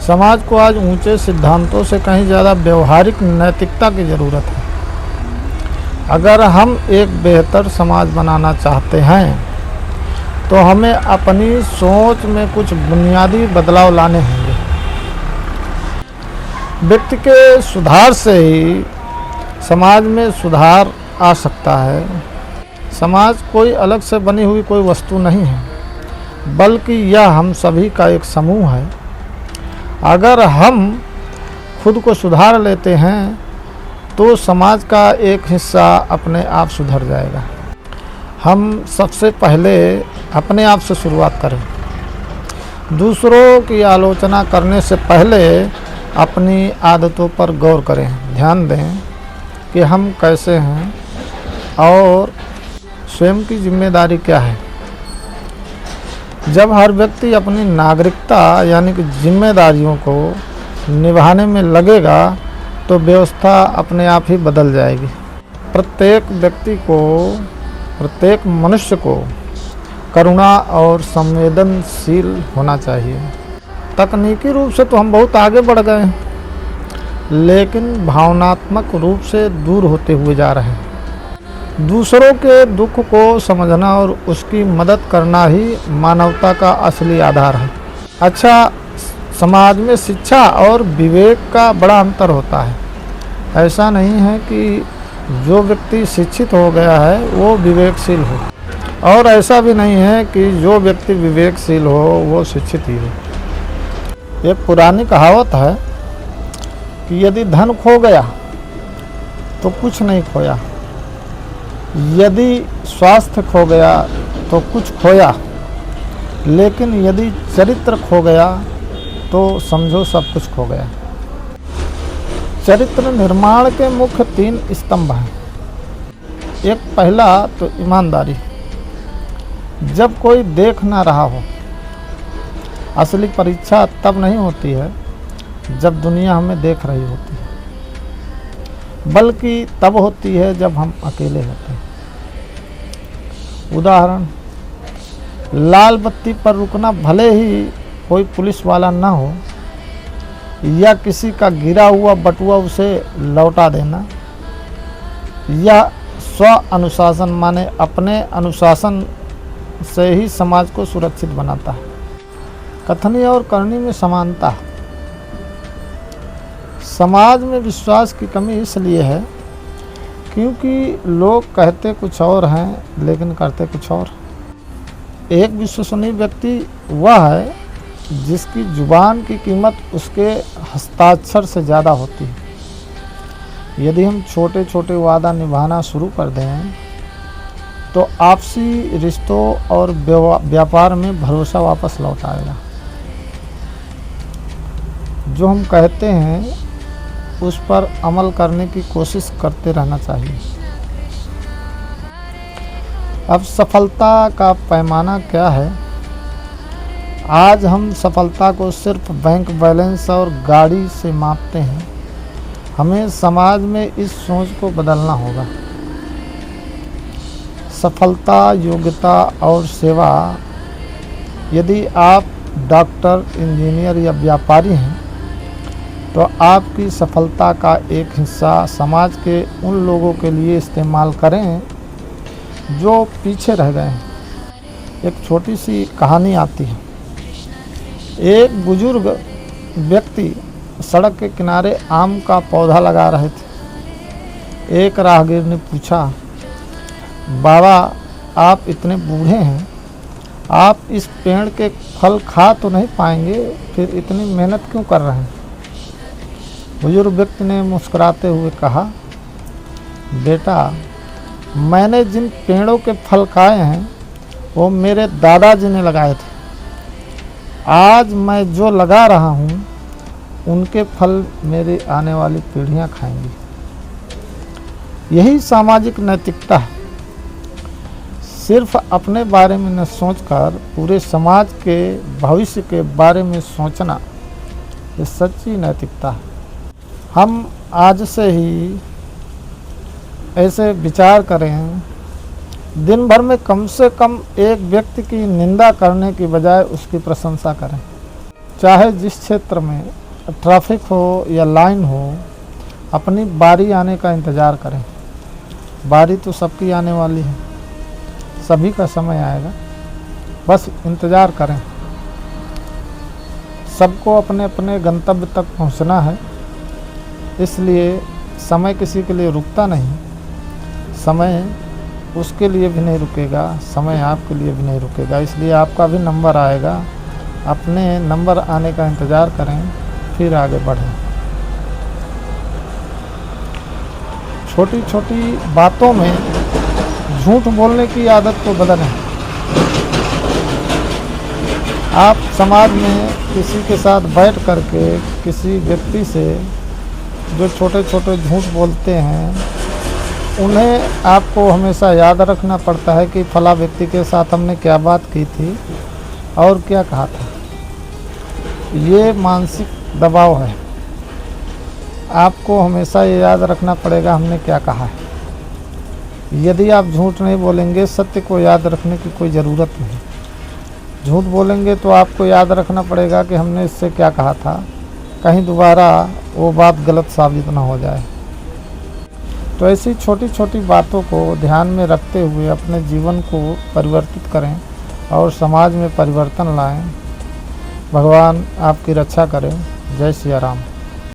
समाज को आज ऊंचे सिद्धांतों से कहीं ज़्यादा व्यवहारिक नैतिकता की ज़रूरत है। अगर हम एक बेहतर समाज बनाना चाहते हैं तो हमें अपनी सोच में कुछ बुनियादी बदलाव लाने होंगे। व्यक्ति के सुधार से ही समाज में सुधार आ सकता है। समाज कोई अलग से बनी हुई कोई वस्तु नहीं है, बल्कि यह हम सभी का एक समूह है। अगर हम खुद को सुधार लेते हैं तो समाज का एक हिस्सा अपने आप सुधर जाएगा। हम सबसे पहले अपने आप से शुरुआत करें। दूसरों की आलोचना करने से पहले अपनी आदतों पर गौर करें। ध्यान दें कि हम कैसे हैं और स्वयं की जिम्मेदारी क्या है। जब हर व्यक्ति अपनी नागरिकता यानी कि जिम्मेदारियों को निभाने में लगेगा तो व्यवस्था अपने आप ही बदल जाएगी। प्रत्येक व्यक्ति को, प्रत्येक मनुष्य को करुणा और संवेदनशील होना चाहिए। तकनीकी रूप से तो हम बहुत आगे बढ़ गए हैं, लेकिन भावनात्मक रूप से दूर होते हुए जा रहे हैं। दूसरों के दुख को समझना और उसकी मदद करना ही मानवता का असली आधार है। अच्छा, समाज में शिक्षा और विवेक का बड़ा अंतर होता है। ऐसा नहीं है कि जो व्यक्ति शिक्षित हो गया है वो विवेकशील हो, और ऐसा भी नहीं है कि जो व्यक्ति विवेकशील हो वो शिक्षित ही हो। एक पुरानी कहावत है कि यदि धन खो गया तो कुछ नहीं खोया, यदि स्वास्थ्य खो गया तो कुछ खोया, लेकिन यदि चरित्र खो गया तो समझो सब कुछ खो गया। चरित्र निर्माण के मुख्य 3 स्तंभ हैं। एक पहला तो ईमानदारी। जब कोई देख ना रहा हो। असली परीक्षा तब नहीं होती है जब दुनिया हमें देख रही होती है, बल्कि तब होती है जब हम अकेले होते हैं। उदाहरण, लाल बत्ती पर रुकना, भले ही कोई पुलिस वाला ना हो, या किसी का गिरा हुआ बटुआ उसे लौटा देना, या स्व अनुशासन माने अपने अनुशासन से ही समाज को सुरक्षित बनाता है। कथनी और करनी में समानता। समाज में विश्वास की कमी इसलिए है क्योंकि लोग कहते कुछ और हैं लेकिन करते कुछ और। एक विश्वसनीय व्यक्ति वह है जिसकी जुबान की कीमत उसके हस्ताक्षर से ज़्यादा होती है। यदि हम छोटे छोटे वादा निभाना शुरू कर दें तो आपसी रिश्तों और व्यापार में भरोसा वापस लौट आएगा। जो हम कहते हैं उस पर अमल करने की कोशिश करते रहना चाहिए। अब सफलता का पैमाना क्या है? आज हम सफलता को सिर्फ बैंक बैलेंस और गाड़ी से मापते हैं। हमें समाज में इस सोच को बदलना होगा। सफलता, योग्यता और सेवा। यदि आप डॉक्टर, इंजीनियर या व्यापारी हैं तो आपकी सफलता का एक हिस्सा समाज के उन लोगों के लिए इस्तेमाल करें जो पीछे रह गए हैं। एक छोटी सी कहानी आती है। एक बुजुर्ग व्यक्ति सड़क के किनारे आम का पौधा लगा रहे थे। एक राहगीर ने पूछा, बाबा आप इतने बूढ़े हैं, आप इस पेड़ के फल खा तो नहीं पाएंगे, फिर इतनी मेहनत क्यों कर रहे हैं? बुजुर्ग व्यक्ति ने मुस्कुराते हुए कहा, बेटा मैंने जिन पेड़ों के फल खाए हैं वो मेरे दादाजी ने लगाए थे। आज मैं जो लगा रहा हूँ उनके फल मेरी आने वाली पीढ़ियाँ खाएंगी। यही सामाजिक नैतिकता है। सिर्फ अपने बारे में न सोचकर पूरे समाज के भविष्य के बारे में सोचना, ये सच्ची नैतिकता है। हम आज से ही ऐसे विचार करें, दिन भर में कम से कम एक व्यक्ति की निंदा करने की बजाय उसकी प्रशंसा करें। चाहे जिस क्षेत्र में ट्रैफिक हो या लाइन हो, अपनी बारी आने का इंतज़ार करें। बारी तो सबकी आने वाली है, सभी का समय आएगा, बस इंतज़ार करें। सबको अपने अपने गंतव्य तक पहुंचना है, इसलिए समय किसी के लिए रुकता नहीं। समय उसके लिए भी नहीं रुकेगा, समय आपके लिए भी नहीं रुकेगा, इसलिए आपका भी नंबर आएगा। अपने नंबर आने का इंतज़ार करें, फिर आगे बढ़ें। छोटी छोटी बातों में झूठ बोलने की आदत को बदलें। आप समाज में किसी के साथ बैठ करके किसी व्यक्ति से जो छोटे छोटे झूठ बोलते हैं, उन्हें आपको हमेशा याद रखना पड़ता है कि फला व्यक्ति के साथ हमने क्या बात की थी और क्या कहा था। ये मानसिक दबाव है। आपको हमेशा ये याद रखना पड़ेगा हमने क्या कहा है। यदि आप झूठ नहीं बोलेंगे, सत्य को याद रखने की कोई ज़रूरत नहीं। झूठ बोलेंगे तो आपको याद रखना पड़ेगा कि हमने इससे क्या कहा था, कहीं दोबारा वो बात गलत साबित ना हो जाए। तो ऐसी छोटी छोटी बातों को ध्यान में रखते हुए अपने जीवन को परिवर्तित करें और समाज में परिवर्तन लाएं। भगवान आपकी रक्षा करें। जय सिया राम।